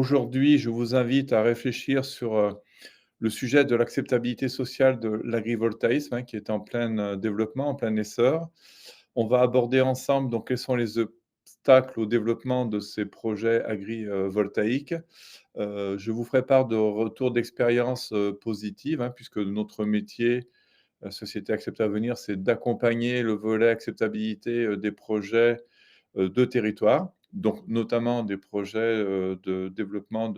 Aujourd'hui, je vous invite à réfléchir sur le sujet de l'acceptabilité sociale de l'agrivoltaïsme, qui est en plein développement, en plein essor. On va aborder ensemble donc quels sont les obstacles au développement de ces projets agrivoltaïques. Je vous ferai part de retours d'expérience positives, puisque notre métier, Société Accepta Venir, c'est d'accompagner le volet acceptabilité des projets de territoire, donc notamment des projets de développement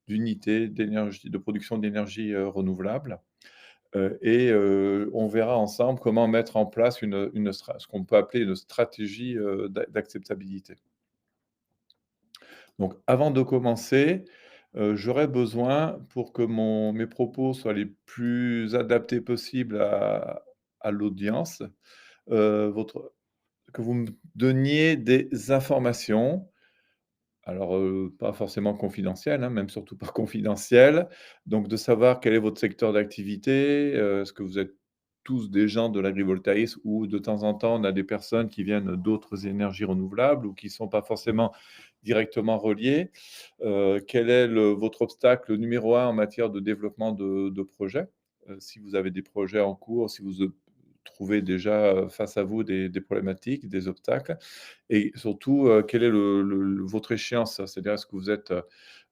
d'unités d'énergie, de production d'énergie renouvelable. On verra ensemble comment mettre en place ce qu'on peut appeler une stratégie d'acceptabilité. Donc, avant de commencer, j'aurais besoin, pour que mes propos soient les plus adaptés possibles à l'audience, votre que vous me donniez des informations. Alors, pas forcément confidentiel, même surtout pas confidentiel. Donc de savoir quel est votre secteur d'activité, est-ce que vous êtes tous des gens de l'agrivoltaïsme ou de temps en temps, on a des personnes qui viennent d'autres énergies renouvelables ou qui ne sont pas forcément directement reliées? Quel est votre obstacle numéro un en matière de développement de projets? Si vous avez des projets en cours, si vous trouvez déjà, face à vous des problématiques, des obstacles et surtout, quelle est votre échéance? C'est-à-dire, est-ce que vous êtes,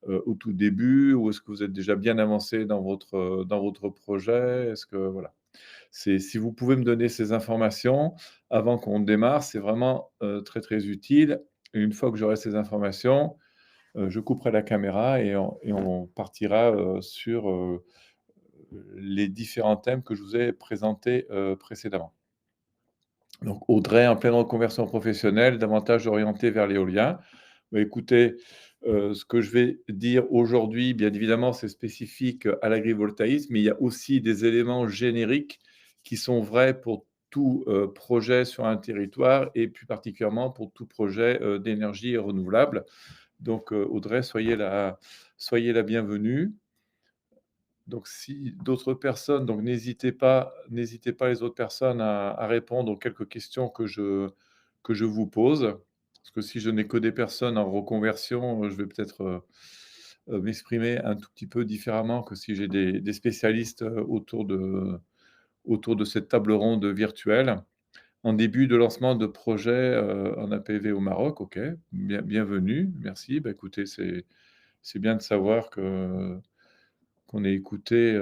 au tout début ou est-ce que vous êtes déjà bien avancé dans votre projet? Est-ce que voilà, si vous pouvez me donner ces informations avant qu'on démarre, c'est vraiment, très, très utile et une fois que j'aurai ces informations, je couperai la caméra et on partira, sur, les différents thèmes que je vous ai présentés, précédemment. Donc Audrey, en pleine reconversion professionnelle, davantage orientée vers l'éolien. Bah, écoutez, ce que je vais dire aujourd'hui, bien évidemment, c'est spécifique à l'agrivoltaïsme, mais il y a aussi des éléments génériques qui sont vrais pour tout, projet sur un territoire et plus particulièrement pour tout projet, d'énergie renouvelable. Donc, Audrey, soyez la bienvenue. Donc si d'autres personnes, donc n'hésitez pas les autres personnes à répondre aux quelques questions que je vous pose. Parce que si je n'ai que des personnes en reconversion, je vais peut-être, m'exprimer un tout petit peu différemment que si j'ai des spécialistes, autour de cette table ronde virtuelle. En début de lancement de projet, en APV au Maroc, OK, bienvenue, merci. Bah, écoutez, c'est bien de savoir qu'on est écouté,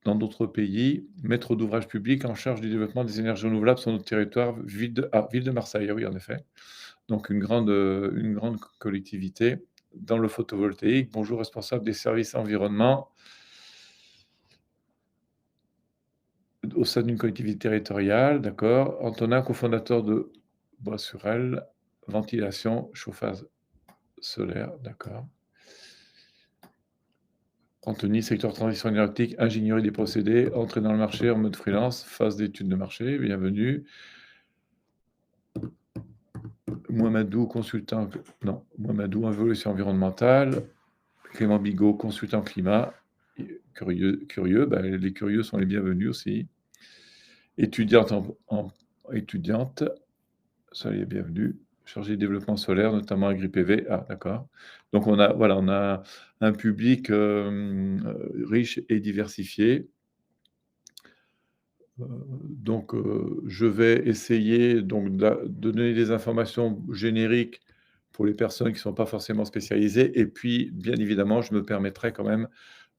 dans d'autres pays, maître d'ouvrage public en charge du développement des énergies renouvelables sur notre territoire, ville de Marseille. Ah oui, en effet. Donc une grande collectivité dans le photovoltaïque. Bonjour, responsable des services environnement au sein d'une collectivité territoriale, d'accord. Antonin, cofondateur de Bois-sur-Elle, ventilation, chauffage solaire, d'accord. Anthony, secteur transition énergétique, ingénierie des procédés, entrée dans le marché en mode freelance, phase d'étude de marché, bienvenue. Mohamedou, consultant, non, Mohamedou, évolution environnementale. Clément Bigot, consultant climat. Curieux, bah, les curieux sont les bienvenus aussi. Étudiante, étudiante, soyez les bienvenus. Chargée de développement solaire, notamment AgriPV. Ah, d'accord. Donc on a un public riche et diversifié. Donc, je vais essayer donc de donner des informations génériques pour les personnes qui ne sont pas forcément spécialisées et puis, bien évidemment, je me permettrai quand même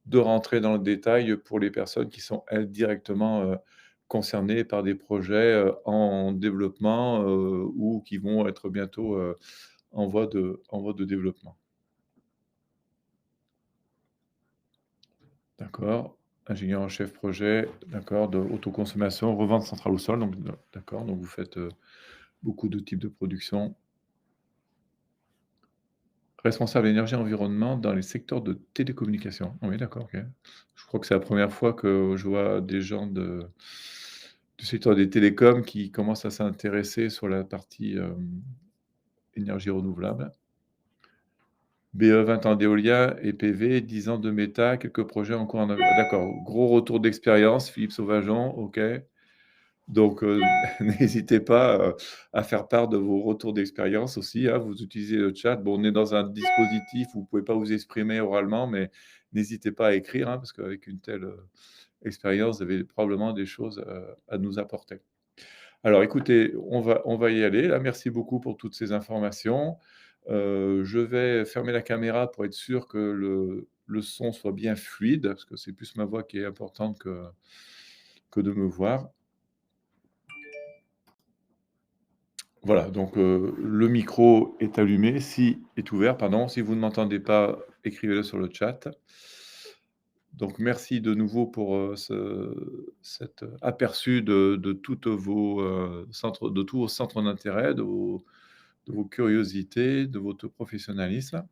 de rentrer dans le détail pour les personnes qui sont, elles, directement, concernées par des projets, en développement, ou qui vont être bientôt, en voie de développement. D'accord. Ingénieur en chef projet, d'accord, de autoconsommation, revente centrale au sol, donc d'accord, donc vous faites, beaucoup de types de production. Responsable énergie environnement dans les secteurs de télécommunications. Ah oui, d'accord, OK. Je crois que c'est la première fois que je vois des gens du secteur des télécoms qui commencent à s'intéresser sur la partie, énergie renouvelable. BE 20 ans d'éolien et PV, 10 ans de méta, quelques projets en cours d'accord, gros retour d'expérience, Philippe Sauvageon, OK. Donc, n'hésitez pas, à faire part de vos retours d'expérience aussi, hein. Vous utilisez le chat. Bon, on est dans un dispositif où vous ne pouvez pas vous exprimer oralement, mais n'hésitez pas à écrire, hein, parce qu'avec une telle, expérience, vous avez probablement des choses, à nous apporter. Alors écoutez, on va y aller là. Merci beaucoup pour toutes ces informations. Je vais fermer la caméra pour être sûr que le son soit bien fluide, parce que c'est plus ma voix qui est importante que de me voir. Voilà, donc le micro est allumé, si est ouvert, pardon. Si vous ne m'entendez pas, écrivez-le sur le chat. Donc merci de nouveau pour, cet aperçu de toutes vos, centres de tous vos centres d'intérêt, de vos curiosités, de votre professionnalisme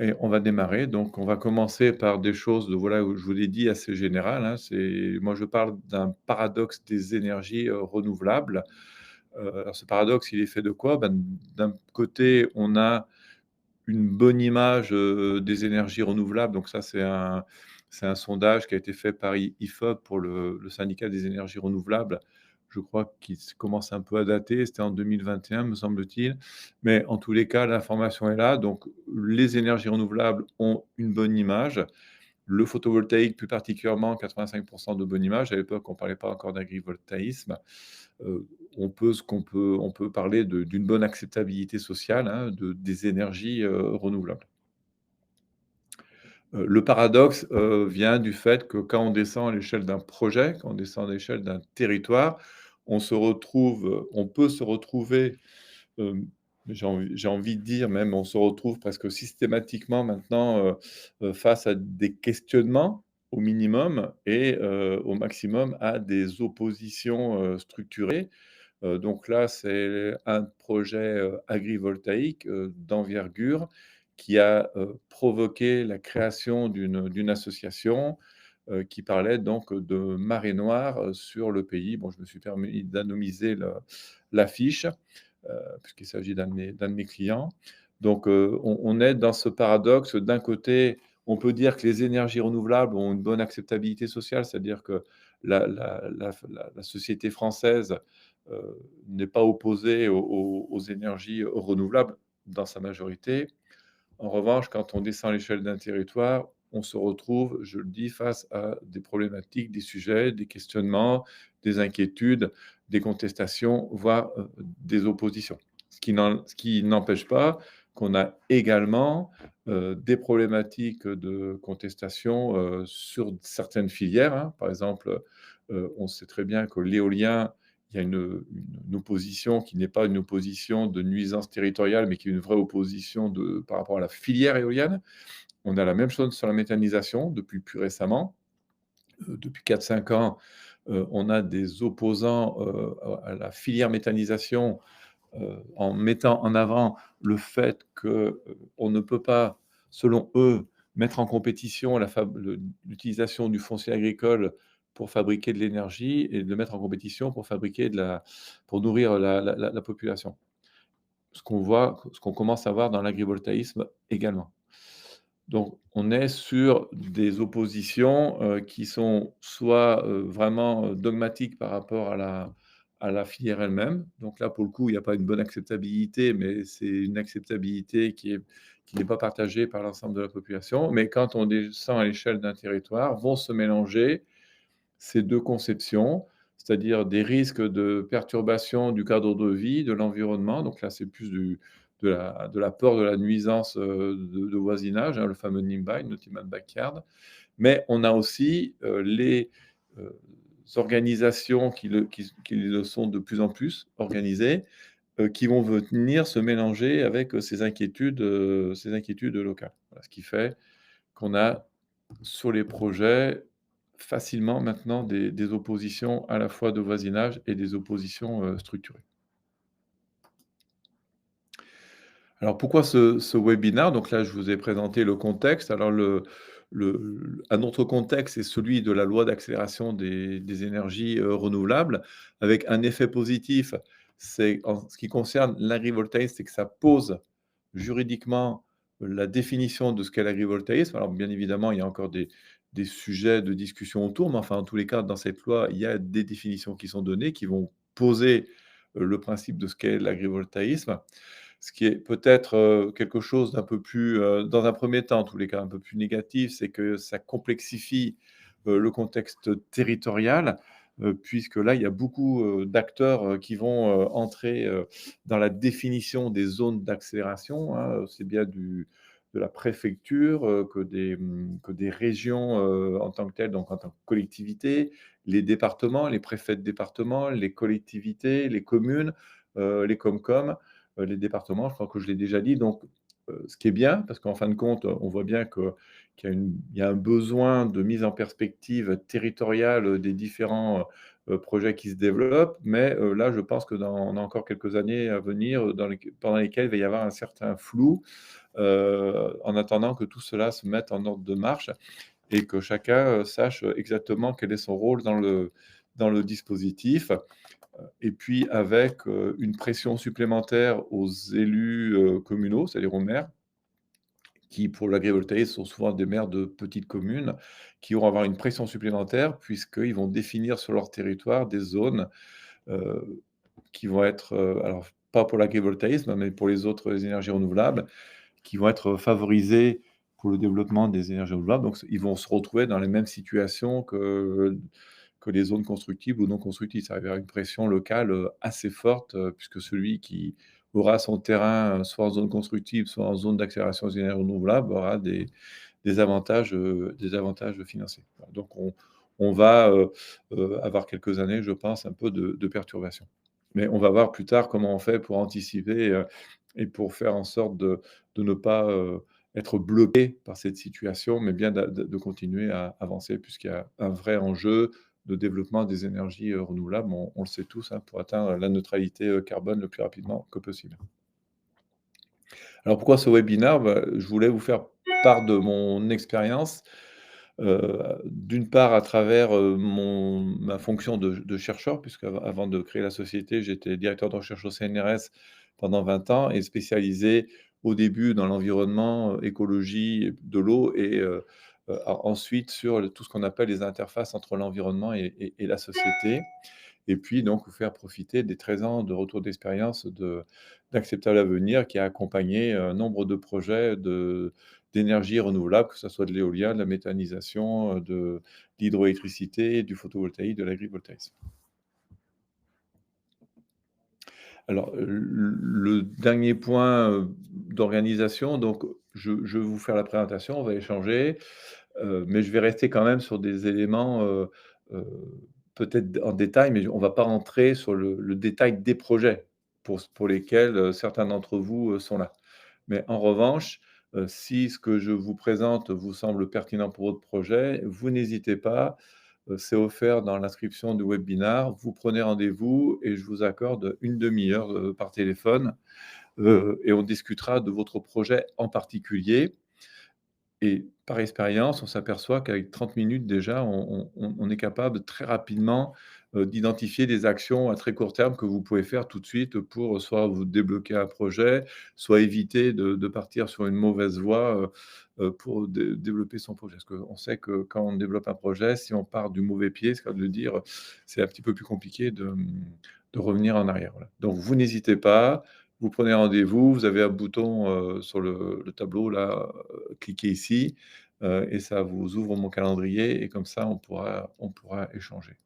et on va démarrer. Donc on va commencer par des choses de voilà, où je vous l'ai dit, assez générales, hein. C'est moi, je parle d'un paradoxe des énergies, renouvelables. Alors ce paradoxe, il est fait de quoi? Ben, d'un côté, on a une bonne image, des énergies renouvelables, donc ça, c'est un sondage qui a été fait par IFOP pour le syndicat des énergies renouvelables. Je crois qu'il commence un peu à dater, c'était en 2021, me semble-t-il. Mais en tous les cas, l'information est là, donc les énergies renouvelables ont une bonne image. Le photovoltaïque, plus particulièrement, 85 de bonne image. À l'époque, on ne parlait pas encore d'agrivoltaïsme. Heu, on peut parler d'une bonne acceptabilité sociale, hein, des énergies, renouvelables. Le paradoxe, vient du fait que quand on descend à l'échelle d'un projet, quand on descend à l'échelle d'un territoire, on peut se retrouver, hem, j'ai envie de dire même, on se retrouve presque systématiquement maintenant, face à des questionnements au minimum et au maximum à des oppositions, structurées. Donc là, c'est un projet, agrivoltaïque, d'envergure qui a, provoqué la création d'une association, qui parlait donc de marée noire, sur le pays. Bon, je me suis permis d'anonymiser l'affiche, puisqu'il s'agit d'un de mes clients. Donc, on est dans ce paradoxe. D'un côté, on peut dire que les énergies renouvelables ont une bonne acceptabilité sociale, c'est-à-dire que la société française, n'est pas opposée aux énergies renouvelables dans sa majorité. En revanche, quand on descend à l'échelle d'un territoire, on se retrouve, je le dis, face à des problématiques, des sujets, des questionnements, des inquiétudes, des contestations, voire, des oppositions. Ce qui n'empêche pas qu'on a également, des problématiques de contestation, sur certaines filières, hein. Par exemple, on sait très bien que l'éolien, il y a une opposition qui n'est pas une opposition de nuisance territoriale, mais qui est une vraie opposition par rapport à la filière éolienne. On a la même chose sur la méthanisation depuis plus récemment. Depuis 4-5 ans, on a des opposants, à la filière méthanisation, en mettant en avant le fait que, on ne peut pas, selon eux, mettre en compétition l'utilisation du foncier agricole pour fabriquer de l'énergie et de le mettre en compétition pour nourrir la population. Ce qu'on commence à voir dans l'agrivoltaïsme également. Donc, on est sur des oppositions, qui sont soit, vraiment, dogmatiques par rapport à la filière elle-même. Donc là, pour le coup, il n'y a pas une bonne acceptabilité, mais c'est une acceptabilité qui n'est pas partagée par l'ensemble de la population. Mais quand on descend à l'échelle d'un territoire, vont se mélanger ces 2 conceptions, c'est-à-dire des risques de perturbation du cadre de vie, de l'environnement. Donc là, c'est plus de la peur de la nuisance, de voisinage, hein, le fameux NIMBY, Not in my backyard. Mais on a aussi, les, heu, organisations qui le sont de plus en plus organisées, qui vont venir se mélanger avec, ces inquiétudes locales. Voilà, ce qui fait qu'on a sur les projets, facilement maintenant des oppositions à la fois de voisinage et des oppositions, structurées. Alors pourquoi ce webinaire? Donc là, je vous ai présenté le contexte. Alors un autre contexte est celui de la loi d'accélération des énergies, renouvelables avec un effet positif. C'est en ce qui concerne l'agrivoltaïsme, c'est que ça pose juridiquement la définition de ce qu'est l'agrivoltaïsme. Alors bien évidemment, il y a encore des sujets de discussion autour, mais enfin, en tous les cas, dans cette loi, il y a des définitions qui sont données, qui vont poser, le principe de ce qu'est l'agrivoltaïsme. Ce qui est peut-être, quelque chose d'un peu plus, dans un premier temps, en tous les cas, un peu plus négatif, c'est que ça complexifie, le contexte territorial, puisque là, il y a beaucoup, d'acteurs, qui vont, entrer, dans la définition des zones d'accélération, hein, aussi bien de la préfecture, que des régions, en tant que telles, donc en tant que collectivité, les départements, les préfets de département, les collectivités, les communes, les COMCOM, les départements, je crois que je l'ai déjà dit. Donc, ce qui est bien, parce qu'en fin de compte, on voit bien qu'il y a un besoin de mise en perspective territoriale, des différents, projets qui se développent. Mais, là, je pense que dans on a encore quelques années à venir, pendant lesquelles il va y avoir un certain flou, en attendant que tout cela se mette en ordre de marche et que chacun, sache exactement quel est son rôle dans le dispositif. Et puis avec, une pression supplémentaire aux élus, communaux, c'est-à-dire aux maires, qui pour l'agrivoltaïsme sont souvent des maires de petites communes, qui vont avoir une pression supplémentaire puisqu'ils vont définir sur leur territoire des zones, heu, qui vont être, alors pas pour l'agrivoltaïsme, mais pour les autres énergies renouvelables, qui vont être favorisées pour le développement des énergies renouvelables. Donc ils vont se retrouver dans les mêmes situations que les zones constructibles ou non constructibles. Ça va y avoir une pression locale, assez forte, puisque celui qui aura son terrain, soit en zone constructible, soit en zone d'accélération des énergies renouvelables, aura des avantages financiers. Voilà, donc on va, avoir quelques années, je pense, un peu de perturbations. Mais on va voir plus tard comment on fait pour anticiper, et pour faire en sorte de ne pas, être bloqué par cette situation, mais bien de continuer à avancer puisqu'il y a un vrai enjeu de développement des énergies, renouvelables. On le sait tous, hein, pour atteindre la neutralité, carbone le plus rapidement que possible. Alors pourquoi ce webinaire? Bah, je voulais vous faire part de mon expérience, d'une part à travers, ma fonction de chercheur, puisqu'avant de créer la société, j'étais directeur de recherche au CNRS pendant 20 ans et spécialisé au début dans l'environnement, écologie de l'eau et ensuite sur tout ce qu'on appelle les interfaces entre l'environnement et la société. Et puis donc vous faire profiter des 13 ans de retour d'expérience d'Acceptable Avenir qui a accompagné nombre de projets d'énergie renouvelable, que ce soit de l'éolien, de la méthanisation, de l'hydroélectricité, du photovoltaïque, de l'agrivoltaïsme. Alors, le dernier point, d'organisation, donc je vais vous faire la présentation, on va échanger, mais je vais rester quand même sur des éléments, heu, peut-être en détail, mais on ne va pas rentrer sur le détail des projets pour lesquels, certains d'entre vous, sont là. Mais en revanche, si ce que je vous présente vous semble pertinent pour votre projet, vous n'hésitez pas, c'est offert dans l'inscription du webinar. Vous prenez rendez-vous et je vous accorde une demi heure, par téléphone, et on discutera de votre projet en particulier. Et par expérience, on s'aperçoit qu'avec 30 minutes déjà, on est capable très rapidement, d'identifier des actions à très court terme que vous pouvez faire tout de suite pour soit vous débloquer un projet, soit éviter de partir sur une mauvaise voie, pour développer son projet. Parce qu'on sait que quand on développe un projet, si on part du mauvais pied, c'est le cas de le dire, c'est un petit peu plus compliqué de revenir en arrière, voilà. Donc vous n'hésitez pas, vous prenez rendez-vous, vous avez un bouton, sur le tableau là, cliquez ici, et ça vous ouvre mon calendrier et comme ça on pourra échanger.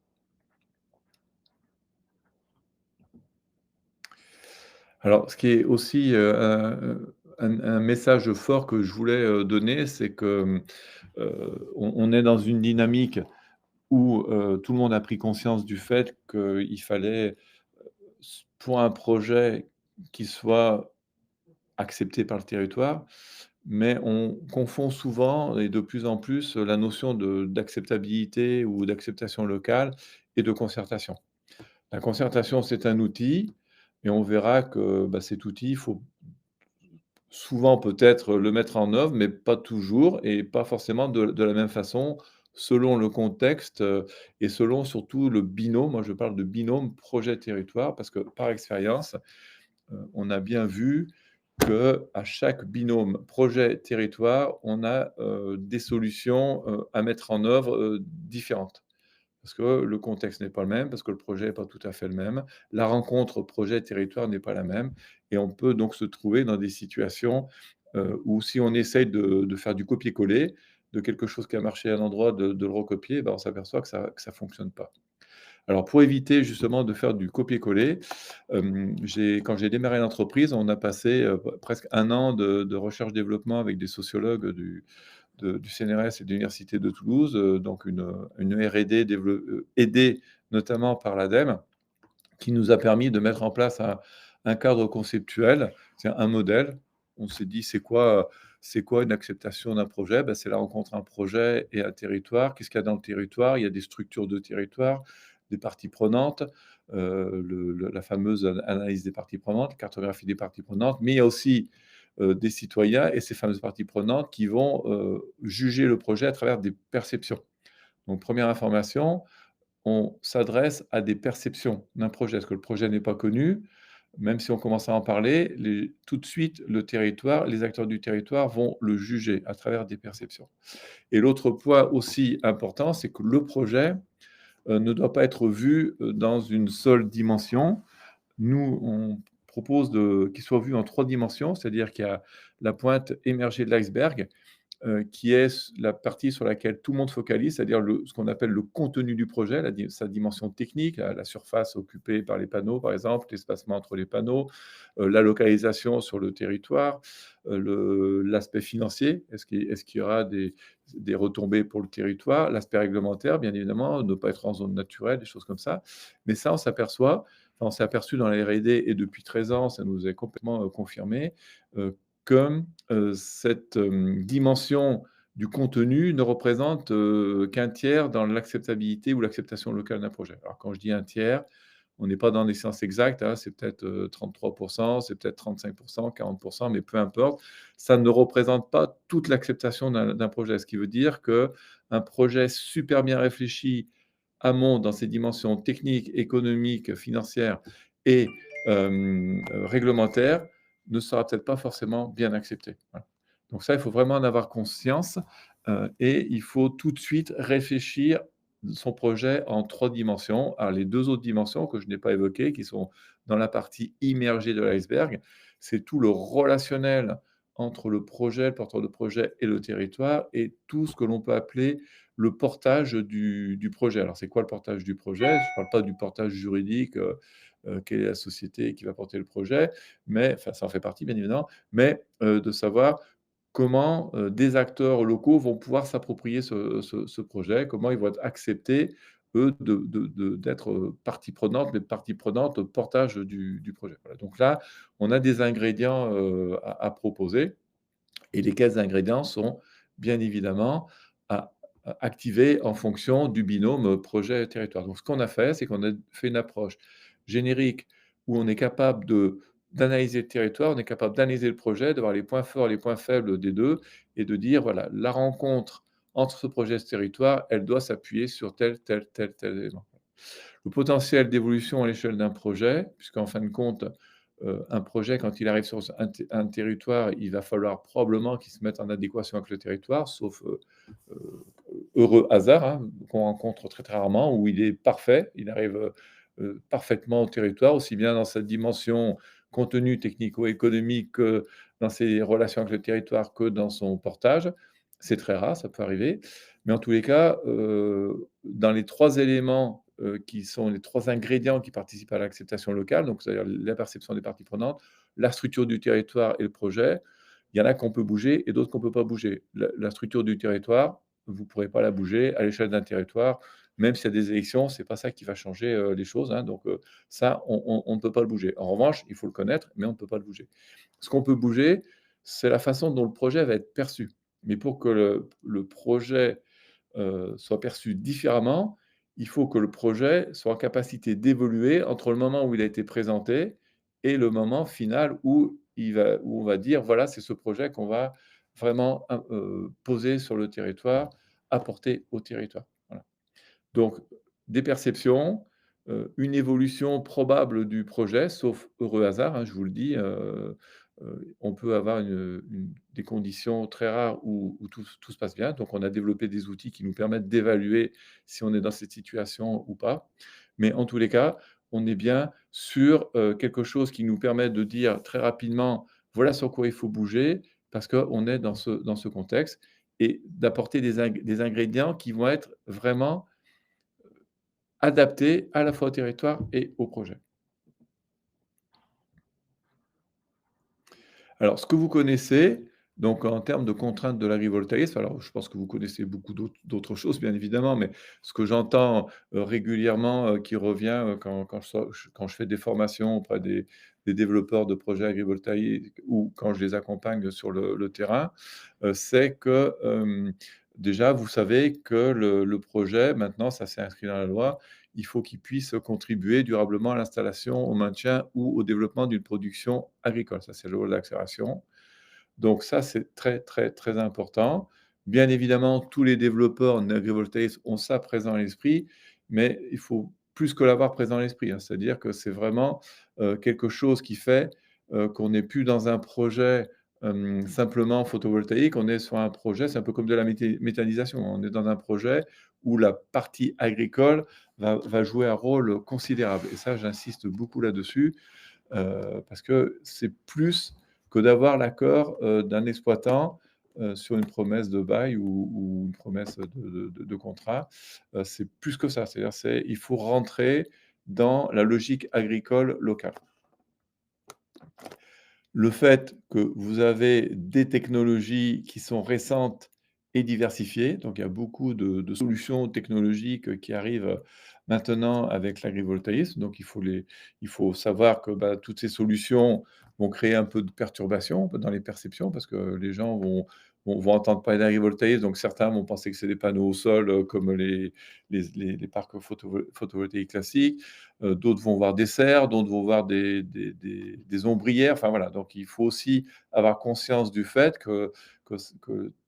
Alors ce qui est aussi, un message fort que je voulais, donner, c'est que, on est dans une dynamique où, tout le monde a pris conscience du fait qu'il fallait, pour un projet qui soit accepté par le territoire, mais on confond souvent et de plus en plus la notion d'acceptabilité ou d'acceptation locale et de concertation. La concertation, c'est un outil et on verra que, bah, cet outil, il faut souvent peut-être le mettre en œuvre, mais pas toujours et pas forcément de la même façon, selon le contexte, et selon surtout le binôme. Moi, je parle de binôme projet-territoire parce que par expérience, on a bien vu qu'à chaque binôme projet-territoire, on a, des solutions, à mettre en œuvre, différentes. Parce que le contexte n'est pas le même, parce que le projet n'est pas tout à fait le même. La rencontre projet-territoire n'est pas la même et on peut donc se trouver dans des situations, où si on essaye de faire du copier-coller, de quelque chose qui a marché à un endroit, de le recopier, ben, on s'aperçoit que ça fonctionne pas. Alors pour éviter justement de faire du copier-coller, quand j'ai démarré l'entreprise, on a passé, presque un an de recherche-développement avec des sociologues du CNRS et de l'université de Toulouse, donc une R&D aidée notamment par l'ADEME, qui nous a permis de mettre en place un cadre conceptuel, c'est un modèle. On s'est dit: c'est quoi une acceptation d'un projet?» Ben, c'est la rencontre un projet et un territoire. Qu'est-ce qu'il y a dans le territoire? Il y a des structures de territoire, des parties prenantes, la fameuse analyse des parties prenantes, cartographie des parties prenantes, mais il y a aussi, des citoyens et ces fameuses parties prenantes qui vont, juger le projet à travers des perceptions. Donc première information, on s'adresse à des perceptions d'un projet. Parce que le projet n'est pas connu, même si on commence à en parler, tout de suite, le territoire, les acteurs du territoire vont le juger à travers des perceptions. Et l'autre point aussi important, c'est que le projet ne doit pas être vu dans une seule dimension. Nous, on propose qu'il soit vu en trois dimensions, c'est-à-dire qu'il y a la pointe émergée de l'iceberg, qui est la partie sur laquelle tout le monde focalise, c'est-à-dire ce qu'on appelle le contenu du projet, sa dimension technique, la surface occupée par les panneaux, par exemple, l'espacement entre les panneaux, la localisation sur le territoire, l'aspect financier, est-ce qu'il y aura des retombées pour le territoire, l'aspect réglementaire, bien évidemment, ne pas être en zone naturelle, des choses comme ça. Mais ça, on s'est aperçu dans la R&D et depuis 13 ans, ça nous est complètement confirmé, que cette dimension du contenu ne représente qu'un tiers dans l'acceptabilité ou l'acceptation locale d'un projet. Alors quand je dis un tiers, on n'est pas dans des sciences exactes, hein, c'est peut-être 33%, c'est peut-être 35%, 40%, mais peu importe. Ça ne représente pas toute l'acceptation d'un projet. Ce qui veut dire qu'un projet super bien réfléchi, amont dans ses dimensions techniques, économiques, financières et réglementaires, ne sera peut-être pas forcément bien accepté. Voilà. Donc ça, il faut vraiment en avoir conscience, et il faut tout de suite réfléchir son projet en 3 dimensions. Alors les 2 autres dimensions que je n'ai pas évoquées, qui sont dans la partie immergée de l'iceberg, c'est tout le relationnel entre le projet, le porteur de projet et le territoire et tout ce que l'on peut appeler le portage du projet. Alors c'est quoi le portage du projet? Je ne parle pas du portage juridique, quelle est la société qui va porter le projet, mais enfin ça en fait partie bien évidemment, mais de savoir comment, des acteurs locaux vont pouvoir s'approprier ce projet, comment ils vont être acceptés, eux, d'être, partie prenante, mais partie prenante au portage du projet. Voilà, donc là, on a des ingrédients, à proposer et lesquels ingrédients sont bien évidemment à activer en fonction du binôme, projet-territoire. Donc ce qu'on a fait, c'est qu'on a fait une approche générique où on est capable d'analyser le territoire, on est capable d'analyser le projet, de voir les points forts et les points faibles des 2 et de dire: «Voilà, la rencontre entre ce projet et ce territoire, elle doit s'appuyer sur tel, tel, tel, tel élément». Le potentiel d'évolution à l'échelle d'un projet, puisqu'en fin de compte, un projet quand il arrive sur un territoire, il va falloir probablement qu'il se mette en adéquation avec le territoire, sauf, heu, heureux hasard, hein, qu'on rencontre très, très rarement, où il est parfait, il arrive, parfaitement au territoire, aussi bien dans sa dimension contenu technico-économique que dans ses relations avec le territoire, que dans son portage. C'est très rare, ça peut arriver, mais en tous les cas, dans les 3 éléments, qui sont les 3 ingrédients qui participent à l'acceptation locale, donc c'est-à-dire la perception des parties prenantes, la structure du territoire et le projet, il y en a qu'on peut bouger et d'autres qu'on ne peut pas bouger. La structure du territoire, vous ne pourrez pas la bouger à l'échelle d'un territoire, même s'il y a des élections, c'est pas ça qui va changer, les choses, hein, donc ça, on ne peut pas le bouger. En revanche, il faut le connaître, mais on ne peut pas le bouger. Ce qu'on peut bouger, c'est la façon dont le projet va être perçu. Mais pour que le projet, soit perçu différemment, il faut que le projet soit en capacité d'évoluer entre le moment où il a été présenté et le moment final où on va dire: «Voilà, c'est ce projet qu'on va vraiment poser sur le territoire, apporter au territoire». Voilà. Donc des perceptions, une évolution probable du projet, sauf heureux hasard, hein, je vous le dis, on peut avoir des conditions très rares où tout se passe bien. Donc on a développé des outils qui nous permettent d'évaluer si on est dans cette situation ou pas. Mais en tous les cas, on est bien sur, quelque chose qui nous permet de dire très rapidement: «Voilà sur quoi il faut bouger», parce qu'on est dans ce contexte et d'apporter des ingrédients qui vont être vraiment adaptés à la fois au territoire et au projet. Alors, ce que vous connaissez, donc en termes de contraintes de l'agrivoltaïsme, alors je pense que vous connaissez beaucoup d'autres choses bien évidemment, mais ce que j'entends, régulièrement, qui revient, quand je fais des formations auprès des développeurs de projets agrivoltaïques ou quand je les accompagne sur le terrain, c'est que, déjà vous savez que le projet maintenant, ça s'est inscrit dans la loi, il faut qu'il puisse contribuer durablement à l'installation, au maintien ou au développement d'une production agricole. Ça, c'est le rôle d'accélération. Donc ça, c'est très, très, très important. Bien évidemment, tous les développeurs en agrivoltaïsme ont ça présent à l'esprit, mais il faut plus que l'avoir présent à l'esprit, hein. C'est-à-dire que c'est vraiment, quelque chose qui fait, qu'on n'est plus dans un projet, simplement photovoltaïque. On est sur un projet, c'est un peu comme de la méthanisation. On est dans un projet où la partie agricole va jouer un rôle considérable et ça, j'insiste beaucoup là-dessus. Parce que c'est plus que d'avoir l'accord, d'un exploitant, sur une promesse de bail ou une promesse de contrat. C'est plus que ça, c'est-à-dire il faut rentrer dans la logique agricole locale. Le fait que vous avez des technologies qui sont récentes et diversifiées, donc il y a beaucoup de solutions technologiques qui arrivent maintenant avec l'agrivoltaïsme. Donc il faut savoir que, bah, toutes ces solutions vont créer un peu de perturbation dans les perceptions parce que les gens vont entendre parler d'agrivoltaïsme, donc certains vont penser que c'est des panneaux au sol, comme les parcs photovoltaïques classiques. D'autres vont voir des serres, d'autres vont voir des ombrières, enfin voilà. Donc il faut aussi avoir conscience du fait que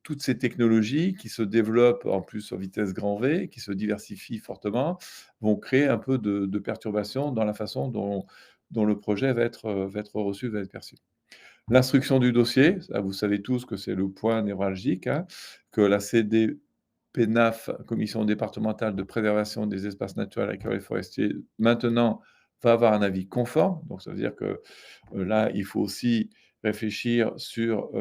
toutes ces technologies qui se développent en plus à vitesse grand V, qui se diversifient fortement, vont créer un peu de perturbation dans la façon dont le projet va être reçu, va être perçu. L'instruction du dossier, ça vous savez tous que c'est le point névralgique, hein, que la CDPENAF, Commission départementale de préservation des espaces naturels, agricoles et forestiers, maintenant va avoir un avis conforme. Donc ça veut dire que, là, il faut aussi réfléchir sur,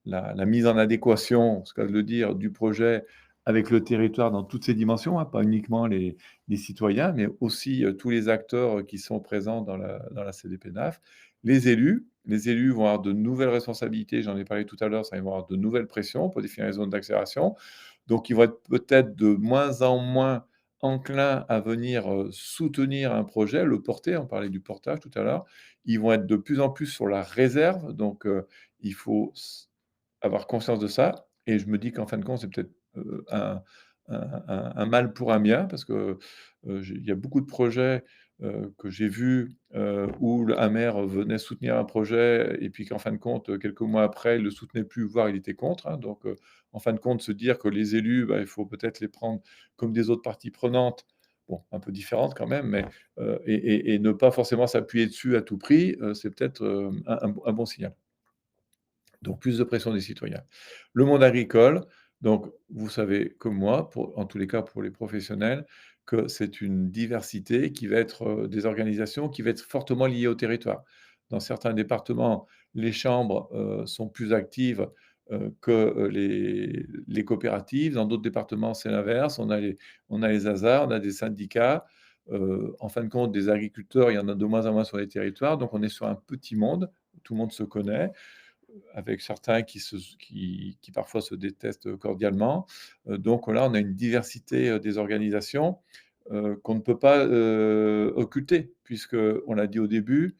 la mise en adéquation, c'est le cas de le dire, du projet avec le territoire dans toutes ses dimensions, hein, pas uniquement les citoyens, mais aussi, tous les acteurs, qui sont présents dans la CDPENAF. Les élus vont avoir de nouvelles responsabilités, j'en ai parlé tout à l'heure, ça, ils vont avoir de nouvelles pressions pour définir les zones d'accélération. Donc ils vont être peut-être de moins en moins enclins à venir, soutenir un projet, le porter, on parlait du portage tout à l'heure. Ils vont être de plus en plus sur la réserve, donc il faut avoir conscience de ça et je me dis qu'en fin de compte, c'est peut-être, un mal pour un bien parce que, il y a beaucoup de projets, que j'ai vus, où un maire venait soutenir un projet et puis qu'en fin de compte, quelques mois après, il ne le soutenait plus, voire il était contre, hein. Donc en fin de compte, se dire que les élus, bah, il faut peut-être les prendre comme des autres parties prenantes, bon, un peu différentes quand même, mais et ne pas forcément s'appuyer dessus à tout prix, c'est peut-être, un bon signal. Donc plus de pression des citoyens. Le monde agricole, donc vous savez comme moi, en tous les cas pour les professionnels, que c'est une diversité qui va être, des organisations qui va être fortement liée au territoire. Dans certains départements, les chambres, sont plus actives, que, les coopératives. Dans d'autres départements, c'est l'inverse. On a les ASA, on a des syndicats. En fin de compte, des agriculteurs, il y en a de moins en moins sur les territoires, donc on est sur un petit monde, tout le monde se connaît avec certains qui parfois se détestent cordialement. Donc là, on a une diversité, des organisations, qu'on ne peut pas, occulter puisqu'on l'a dit au début,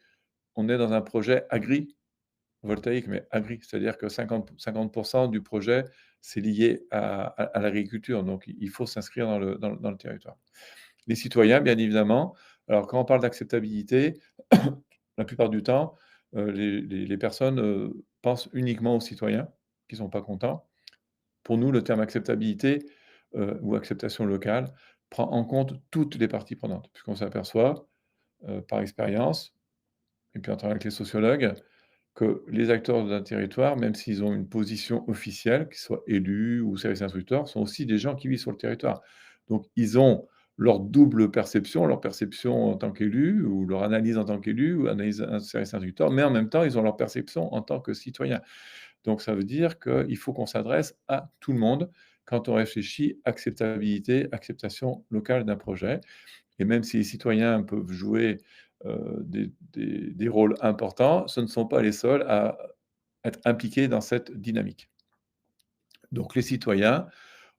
on est dans un projet agrivoltaïque, mais c'est-à-dire que 50 du projet, c'est lié à l'agriculture, donc il faut s'inscrire dans le territoire. Les citoyens, bien évidemment. Alors quand on parle d'acceptabilité, la plupart du temps, les personnes, pensent uniquement aux citoyens qui sont pas contents. Pour nous, le terme acceptabilité, ou acceptation locale prend en compte toutes les parties prenantes, puisqu'on s'aperçoit, par expérience et puis en travaillant avec les sociologues, que les acteurs d'un territoire, même s'ils ont une position officielle, qu'ils soient élus ou services instructeurs, sont aussi des gens qui vivent sur le territoire. Donc ils ont leur double perception, leur perception en tant qu'élus ou leur analyse en tant qu'élus ou analyse un service instructeur, mais en même temps, ils ont leur perception en tant que citoyens. Donc ça veut dire qu'il faut qu'on s'adresse à tout le monde quand on réfléchit acceptabilité, acceptation locale d'un projet. Et même si les citoyens peuvent jouer, des rôles importants, ce ne sont pas les seuls à être impliqués dans cette dynamique. Donc les citoyens,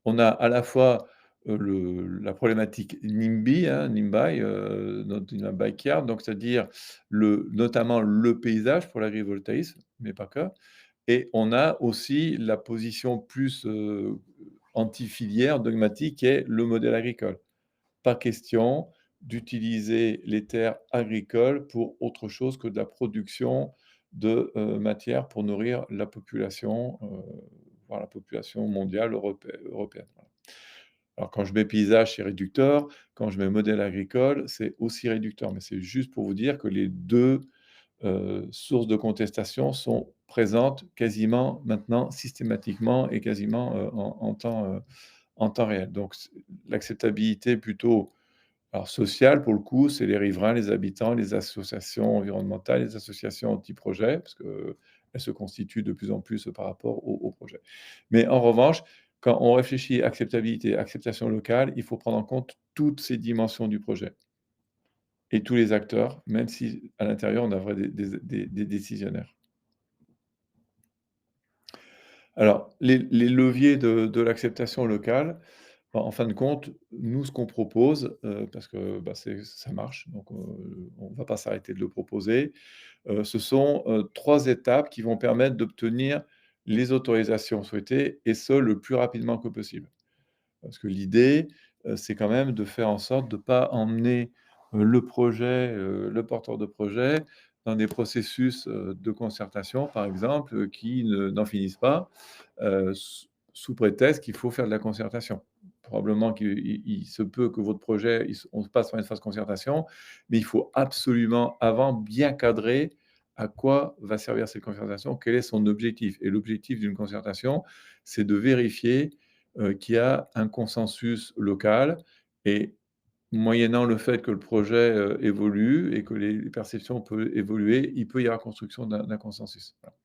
on a à la fois, la problématique NIMBY, hein, NIMBY, not in a backyard, donc c'est-à-dire notamment le paysage pour l'agrivoltaïsme, mais pas que. Et on a aussi la position plus, anti-filière, dogmatique, qui est le modèle agricole. Pas question d'utiliser les terres agricoles pour autre chose que de la production de, matières pour nourrir la population, voire la population mondiale européenne, voilà. Alors quand je mets paysage, c'est réducteur, quand je mets modèle agricole, c'est aussi réducteur, mais c'est juste pour vous dire que les 2 sources de contestation sont présentes quasiment maintenant systématiquement et quasiment, en temps réel. Donc l'acceptabilité plutôt alors sociale, pour le coup, c'est les riverains, les habitants, les associations environnementales, les associations anti-projet, parce qu'elles se constituent de plus en plus par rapport au projet. Mais en revanche, quand on réfléchit acceptabilité, acceptation locale, il faut prendre en compte toutes ces dimensions du projet et tous les acteurs, même si à l'intérieur, on a vrai des décisionnaires. Alors les leviers de l'acceptation locale, en fin de compte, nous, ce qu'on propose, parce que, bah, ça marche, donc on ne va pas s'arrêter de le proposer, ce sont, 3 étapes qui vont permettre d'obtenir les autorisations souhaitées et ce, le plus rapidement que possible. Parce que l'idée, c'est quand même de faire en sorte de ne pas emmener, le porteur de projet dans des processus, de concertation, par exemple, qui n'en finissent pas, sous prétexte qu'il faut faire de la concertation. Probablement qu'il se peut que votre projet, on passe par une phase concertation, mais il faut absolument, avant, bien cadrer à quoi va servir cette concertation, quel est son objectif. Et l'objectif d'une concertation, c'est de vérifier qu'il y a un consensus local et moyennant le fait que le projet, évolue et que les perceptions peuvent évoluer, il peut y avoir construction d'un consensus. Voilà.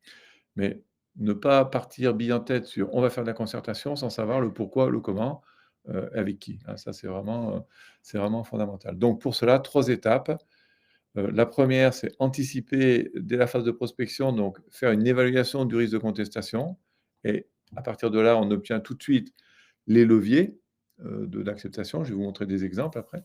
Mais ne pas partir bille en tête sur: «On va faire de la concertation» sans savoir le pourquoi, le comment, avec qui, hein. Ça, c'est vraiment fondamental. Donc pour cela, 3 étapes. La première, c'est anticiper dès la phase de prospection, donc faire une évaluation du risque de contestation et à partir de là, on obtient tout de suite les leviers, de l'acceptation. Je vais vous montrer des exemples après.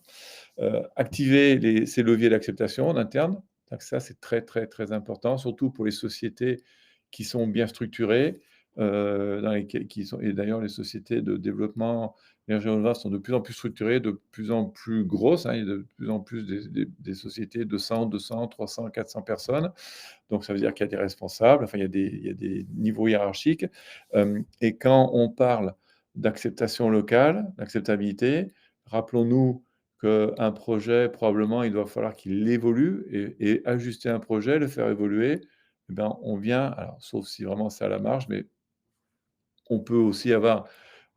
Activer ces leviers d'acceptation en interne. Donc ça, c'est très, très, très important, surtout pour les sociétés qui sont bien structurées, dans lesquelles qui sont et d'ailleurs les sociétés de développement d'énergie renouvelable sont de plus en plus structurées, de plus en plus grosses, hein. Il y a de plus en plus des sociétés de 100, 200, 300, 400 personnes. Donc ça veut dire qu'il y a des responsables, enfin il y a des niveaux hiérarchiques, et quand on parle d'acceptation locale, d'acceptabilité, rappelons-nous qu'un projet, probablement, il doit falloir qu'il évolue et ajuster un projet, le faire évoluer, eh ben, on vient alors sauf si vraiment c'est à la marge, mais on peut aussi avoir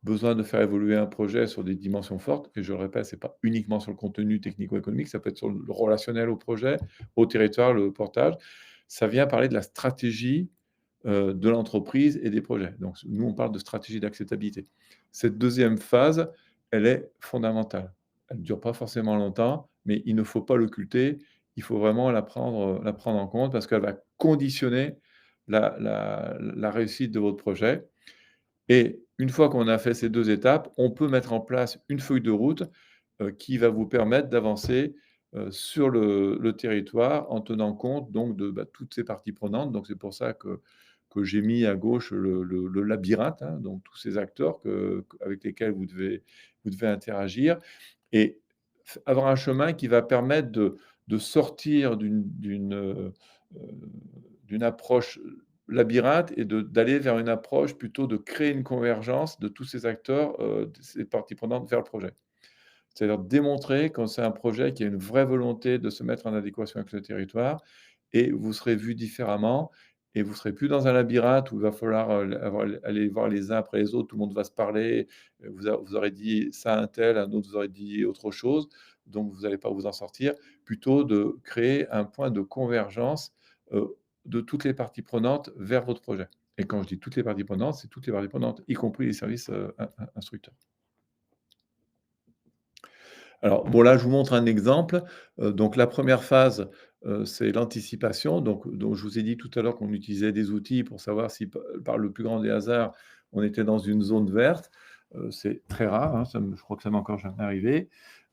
besoin de faire évoluer un projet sur des dimensions fortes et je le répète, c'est pas uniquement sur le contenu technico-économique, ça peut être sur le relationnel au projet, au territoire, le portage. Ça vient parler de la stratégie, de l'entreprise et des projets. Donc nous, on parle de stratégie d'acceptabilité. Cette deuxième phase, elle est fondamentale. Elle ne dure pas forcément longtemps, mais il ne faut pas l'occulter. Il faut vraiment la prendre en compte parce qu'elle va conditionner la réussite de votre projet et une fois qu'on a fait ces 2 étapes, on peut mettre en place une feuille de route, qui va vous permettre d'avancer, sur le territoire en tenant compte donc de, bah, toutes ces parties prenantes. Donc c'est pour ça que j'ai mis à gauche le labyrinthe, hein, donc tous ces acteurs avec lesquels vous devez interagir et avoir un chemin qui va permettre de sortir d'une approche labyrinthe et d'aller vers une approche plutôt de créer une convergence de tous ces acteurs, de ces parties prenantes vers le projet. C'est-à-dire démontrer quand c'est un projet qui a une vraie volonté de se mettre en adéquation avec le territoire et vous serez vu différemment et vous serez plus dans un labyrinthe où il va falloir, aller voir les uns après les autres, tout le monde va se parler, vous aurez dit ça à un tel, un autre vous aurait dit autre chose, donc vous n'allez pas vous en sortir. Plutôt de créer un point de convergence, de toutes les parties prenantes vers votre projet, et quand je dis toutes les parties prenantes, c'est toutes les parties prenantes, y compris les services, instructeurs. Alors bon, là, je vous montre un exemple. Donc la première phase, c'est l'anticipation. Donc je vous ai dit tout à l'heure qu'on utilisait des outils pour savoir si par le plus grand des hasards, on était dans une zone verte. C'est très rare, hein, je crois que ça m'est encore jamais arrivé.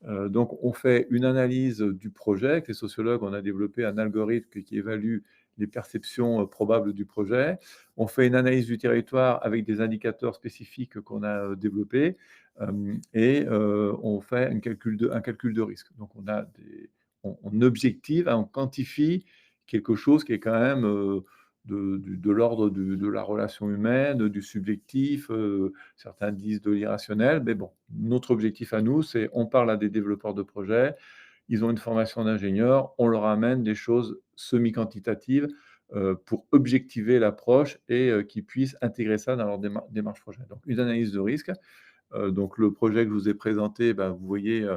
Donc on fait une analyse du projet. Avec les sociologues, on a développé un algorithme qui évalue les perceptions, probables du projet. On fait une analyse du territoire avec des indicateurs spécifiques qu'on a, développés. Et on fait un calcul de risque. Donc on objective, hein, on quantifie quelque chose qui est quand même, de l'ordre de la relation humaine, du subjectif, certains disent de l'irrationnel, mais bon, notre objectif à nous, c'est on parle à des développeurs de projets, ils ont une formation d'ingénieur, on leur amène des choses semi-quantitatives, pour objectiver l'approche et qu'ils puissent intégrer ça dans leur démarche projet. Donc une analyse de risque. Donc le projet que je vous ai présenté, bah, vous voyez,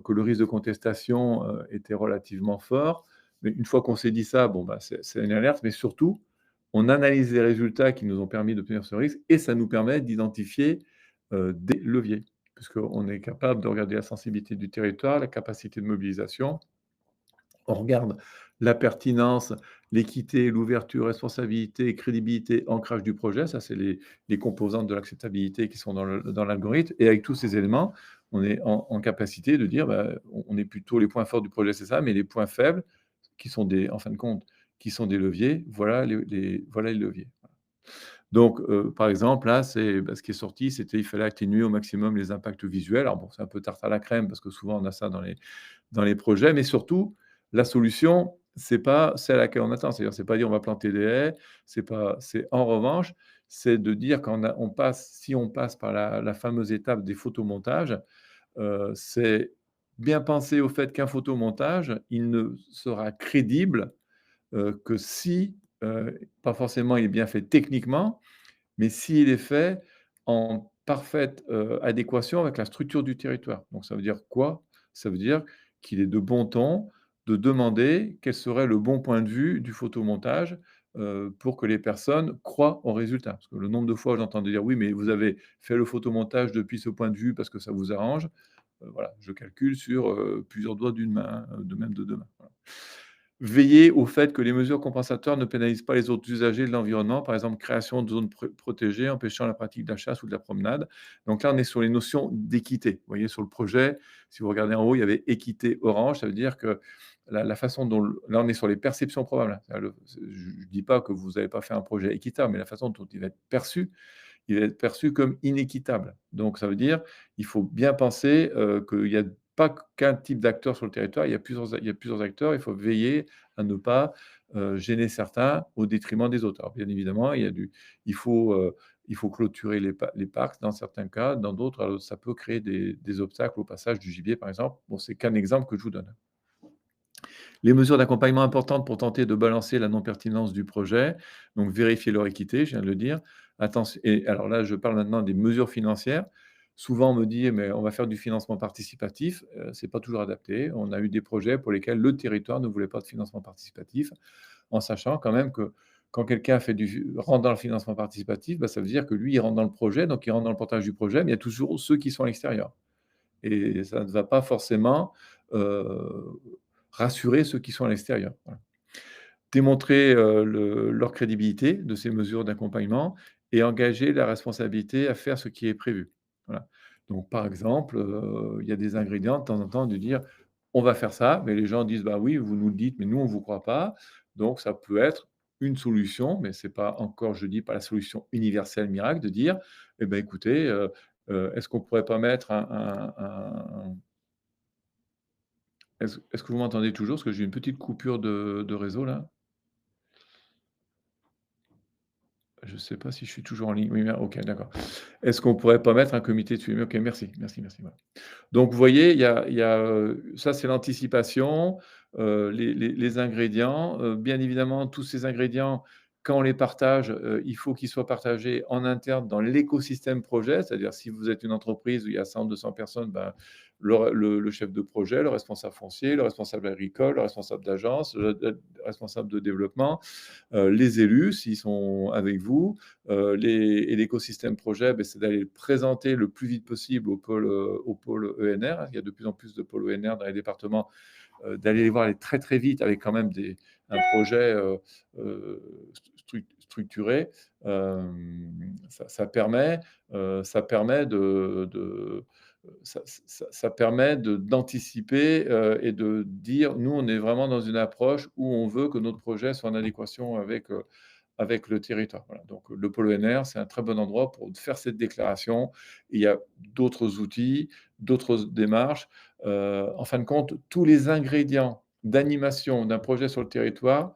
que le risque de contestation, était relativement fort. Mais une fois qu'on s'est dit ça, bon, bah, c'est une alerte, mais surtout, on analyse les résultats qui nous ont permis d'obtenir ce risque et ça nous permet d'identifier, des leviers. Puisqu'on est capable de regarder la sensibilité du territoire, la capacité de mobilisation, on regarde la pertinence, l'équité, l'ouverture, responsabilité, crédibilité, ancrage du projet. Ça, c'est les composantes de l'acceptabilité qui sont dans l'algorithme. Et avec tous ces éléments, on est en capacité de dire, bah, on est plutôt les points forts du projet, c'est ça, mais les points faibles, qui sont en fin de compte, qui sont des leviers, voilà les leviers. Donc, par exemple, là, bah, ce qui est sorti, c'était il fallait atténuer au maximum les impacts visuels. Alors bon, c'est un peu tarte à la crème parce que souvent on a ça dans les projets, mais surtout, la solution, c'est pas celle à laquelle on attend. C'est-à-dire, c'est pas dire: «On va planter des haies», c'est en revanche, c'est de dire si on passe par la fameuse étape des photomontages, c'est bien penser au fait qu'un photomontage, il ne sera crédible, que si, pas forcément il est bien fait techniquement, mais s'il est fait en parfaite, adéquation avec la structure du territoire. Donc ça veut dire quoi? Ça veut dire qu'il est de bon ton de demander quel serait le bon point de vue du photomontage, pour que les personnes croient au résultat. Parce que le nombre de fois où j'entends dire: «Oui, mais vous avez fait le photomontage depuis ce point de vue parce que ça vous arrange», voilà, je calcule sur, plusieurs doigts d'une main, de même de 2 mains, voilà. Veiller au fait que les mesures compensatoires ne pénalisent pas les autres usagers de l'environnement, par exemple création de zones protégées, empêchant la pratique de la chasse ou de la promenade. Donc là, on est sur les notions d'équité. Vous voyez, sur le projet, si vous regardez en haut, il y avait équité orange, ça veut dire que la façon dont là, on est sur les perceptions probables, hein. Je ne dis pas que vous n'avez pas fait un projet équitable, mais la façon dont il va être perçu, il va être perçu comme inéquitable. Donc ça veut dire, il faut bien penser, qu'il y a pas qu'un type d'acteur sur le territoire, il y a plusieurs acteurs, il faut veiller à ne pas, gêner certains au détriment des autres. Alors bien évidemment, il faut clôturer les parcs dans certains cas, dans d'autres, ça peut créer des obstacles au passage du gibier, par exemple. Bon, c'est qu'un exemple que je vous donne. Les mesures d'accompagnement importantes pour tenter de balancer la non-pertinence du projet, donc vérifier leur équité, je viens de le dire. Attention, et alors là, je parle maintenant des mesures financières. Souvent, on me dit: «Mais on va faire du financement participatif», c'est pas toujours adapté. On a eu des projets pour lesquels le territoire ne voulait pas de financement participatif, en sachant quand même que quand quelqu'un rentre dans le financement participatif, bah, ça veut dire que lui, il rentre dans le projet, donc il rentre dans le portage du projet, mais il y a toujours ceux qui sont à l'extérieur. Et ça ne va pas forcément, heu, rassurer ceux qui sont à l'extérieur. Voilà. Démontrer, leur crédibilité de ces mesures d'accompagnement et engager la responsabilité à faire ce qui est prévu. Voilà. Donc par exemple, il y a des ingrédients de temps en temps de dire: «On va faire ça», mais les gens disent: «Bah oui, vous nous le dites, mais nous on ne vous croit pas». Donc ça peut être une solution, mais c'est pas encore, je dis, pas la solution universelle miracle de dire: «Eh ben écoutez, est-ce qu'on pourrait pas mettre est-ce que vous m'entendez toujours? Parce que j'ai une petite coupure de réseau là. Je ne sais pas si je suis toujours en ligne. Oui, OK, d'accord. Est-ce qu'on pourrait pas mettre un comité de suivi? OK, merci, merci, merci, voilà. Donc vous voyez, il y a, ça c'est l'anticipation, les ingrédients, bien évidemment tous ces ingrédients, quand on les partage, il faut qu'ils soient partagés en interne dans l'écosystème projet. C'est-à-dire si vous êtes une entreprise où il y a 100-200 personnes, ben, le chef de projet, le responsable foncier, le responsable agricole, le responsable d'agence, le responsable de développement, les élus s'ils sont avec vous, et l'écosystème projet, beh, c'est d'aller le présenter le plus vite possible au pôle ENR. Il y a de plus en plus de pôles ENR dans les départements, d'aller les voir aller très, très vite avec quand même un projet, heu, structuré. Ça permet ça permet d'anticiper, et de dire: «Nous, on est vraiment dans une approche où on veut que notre projet soit en adéquation avec le territoire». Voilà, donc le pôle ENR, c'est un très bon endroit pour faire cette déclaration. Il y a d'autres outils, d'autres démarches. En fin de compte, tous les ingrédients d'animation d'un projet sur le territoire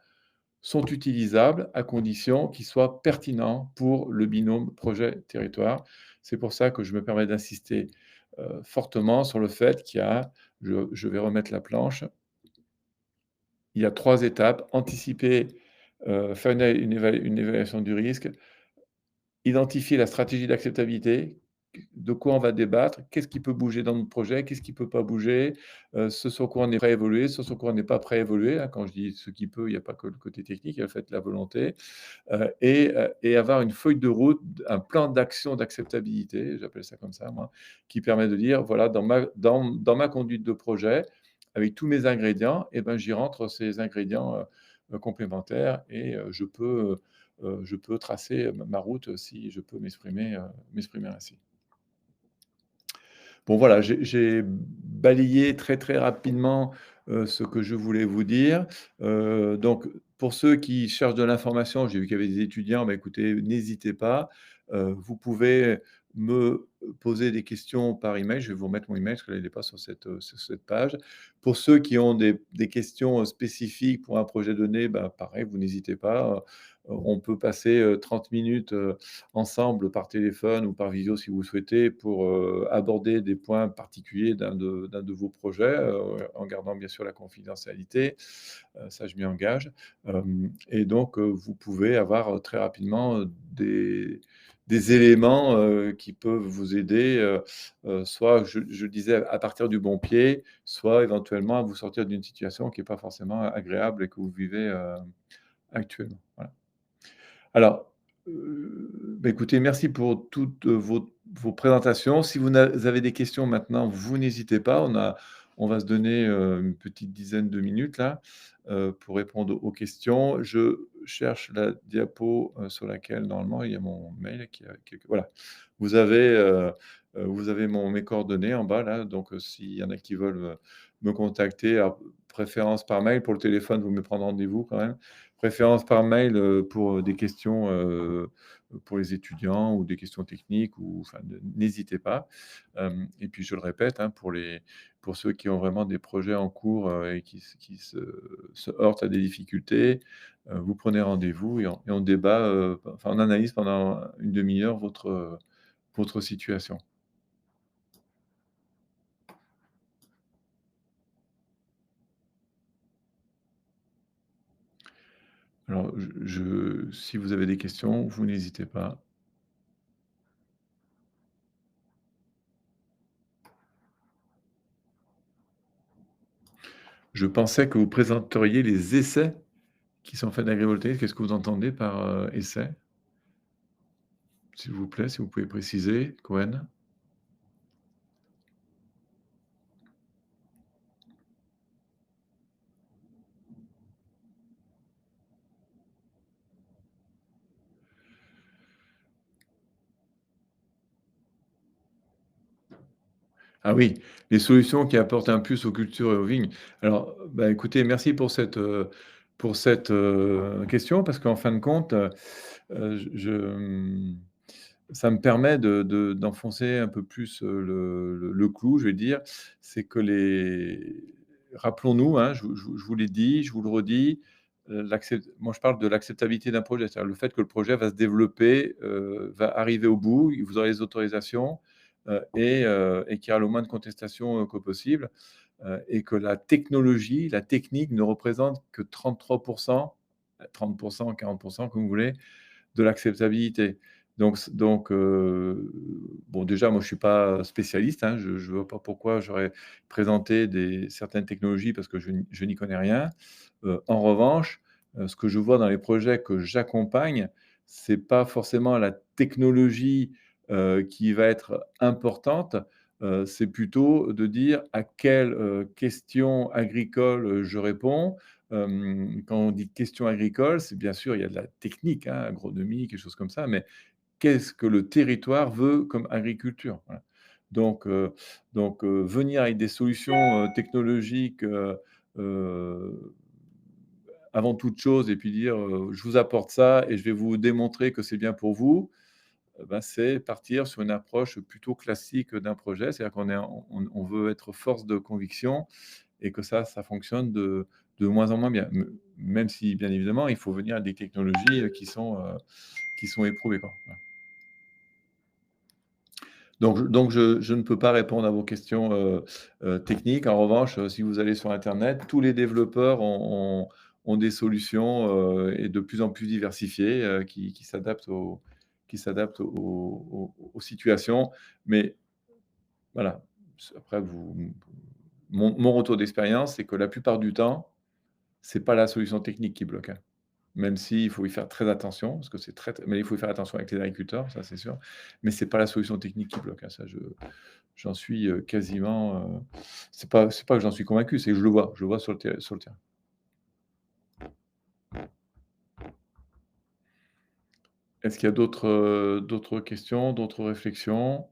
sont utilisables à condition qu'ils soient pertinents pour le binôme projet-territoire. C'est pour ça que je me permets d'insister, fortement sur le fait qu'il y a je vais remettre la planche. Il y a 3 étapes: anticiper, faire une évaluation du risque, identifier la stratégie d'acceptabilité, de quoi on va débattre, qu'est-ce qui peut bouger dans notre projet, qu'est-ce qui peut pas bouger, ce sur quoi on est prêt à évoluer, ce sur quoi on n'est pas prêt à évoluer, hein. Quand je dis ce qui peut, il n'y a pas que le côté technique, il y a le fait la volonté, et avoir une feuille de route, un plan d'action d'acceptabilité, j'appelle ça comme ça moi, qui permet de dire: «Voilà, dans ma conduite de projet, avec tous mes ingrédients et ben, j'y rentre ces ingrédients, complémentaires et je peux tracer ma route si je peux m'exprimer ainsi». Bon voilà, j'ai balayé très, très rapidement, ce que je voulais vous dire. Donc pour ceux qui cherchent de l'information, j'ai vu qu'il y avait des étudiants, bah, écoutez, n'hésitez pas. Vous pouvez me poser des questions par email. Je vais vous remettre mon email parce que là, il n'est pas sur cette page. Pour ceux qui ont des questions, spécifiques pour un projet donné, bah, pareil, vous n'hésitez pas. On peut passer, 30 minutes, ensemble par téléphone ou par visio si vous souhaitez pour, aborder des points particuliers d'un de vos projets, en gardant bien sûr la confidentialité, ça je m'y engage. Et donc, vous pouvez avoir, très rapidement, des éléments, qui peuvent vous aider, soit je disais à partir du bon pied, soit éventuellement à vous sortir d'une situation qui est pas forcément agréable et que vous vivez, actuellement. Voilà. Alors, bah, écoutez, merci pour toutes, vos présentations. Si vous avez des questions maintenant, vous n'hésitez pas. On va se donner, une petite dizaine de minutes là, pour répondre aux questions. Je cherche la diapo, sur laquelle normalement il y a mon mail qui a quelque voilà. Vous avez, vous avez mes coordonnées en bas là, donc s'il y en a qui veulent, me contacter, alors préférence par mail. Pour le téléphone, vous me prendre rendez-vous quand même. Préférence par mail, pour, des questions, pour les étudiants ou des questions techniques ou enfin, n'hésitez pas. Et puis je le répète, hein, pour ceux qui ont vraiment des projets en cours, et qui se heurtent à des difficultés, vous prenez rendez-vous et on débat, enfin on analyse pendant une demi heure votre situation. Alors si vous avez des questions, vous n'hésitez pas. Je pensais que vous présenteriez les essais qui sont faits d'agrivoltaïsme. Qu'est-ce que vous entendez par, essai? S'il vous plaît, si vous pouvez préciser, Cohen? Ah oui, les solutions qui apportent un plus aux cultures et aux vignes. Alors, bah, écoutez, merci pour cette, question parce qu'en fin de compte, ça me permet d'enfoncer un peu plus, le clou, je vais dire. C'est que rappelons-nous, hein, je vous l'ai dit, je vous le redis, moi je parle de l'acceptabilité d'un projet, c'est-à-dire le fait que le projet va se développer, va arriver au bout, vous aurez les autorisations, et qu'il y aura le moins de contestations, que possible, et que la technologie, la technique ne représente que 33 30 40 comme vous voulez, de l'acceptabilité. Bon déjà moi je suis pas spécialiste, hein, je ne vois pas pourquoi j'aurais présenté certaines technologies parce que je n'y connais rien. En revanche, ce que je vois dans les projets que j'accompagne, c'est pas forcément la technologie, qui va être importante, c'est plutôt de dire à quelles, questions agricoles, je réponds. Quand on dit questions agricoles, c'est bien sûr, il y a de la technique, hein, agronomie, quelque chose comme ça, mais qu'est-ce que le territoire veut comme agriculture? Voilà. Donc heu venir avec des solutions, technologiques, heu, avant toute chose et puis dire, «Je vous apporte ça et je vais vous démontrer que c'est bien pour vous», ben, c'est partir sur une approche plutôt classique d'un projet. C'est-à-dire qu'on veut être force de conviction et que ça fonctionne de moins en moins bien. Même si, bien évidemment, il faut venir à des technologies, qui sont éprouvées, quoi. Voilà. Donc je ne peux pas répondre à vos questions, techniques. En revanche, si vous allez sur internet, tous les développeurs ont des solutions, et de plus en plus diversifiées, qui s'adaptent aux situations. Mais voilà, après mon retour d'expérience, c'est que la plupart du temps, c'est pas la solution technique qui bloque, hein. Même s'il faut y faire très attention, parce que c'est mais il faut y faire attention avec les agriculteurs, ça c'est sûr. Mais c'est pas la solution technique qui bloque, hein, ça j'en suis, quasiment, c'est pas que j'en suis convaincu, c'est que je le vois sur le terrain. Est-ce qu'il y a d'autres questions, d'autres réflexions?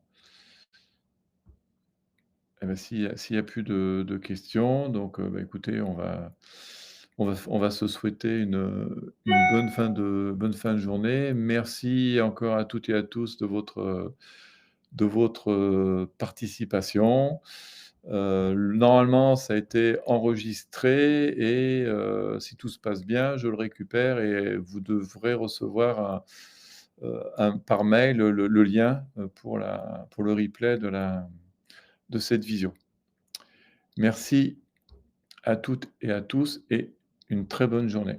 Eh ben, s'il y a plus de questions, donc bah, écoutez, on va se souhaiter une bonne fin de journée. Merci encore à toutes et à tous de votre participation. Normalement, ça a été enregistré et si tout se passe bien, je le récupère et vous devrez recevoir par mail le lien, pour le replay de cette visio. Merci à toutes et à tous et une très bonne journée.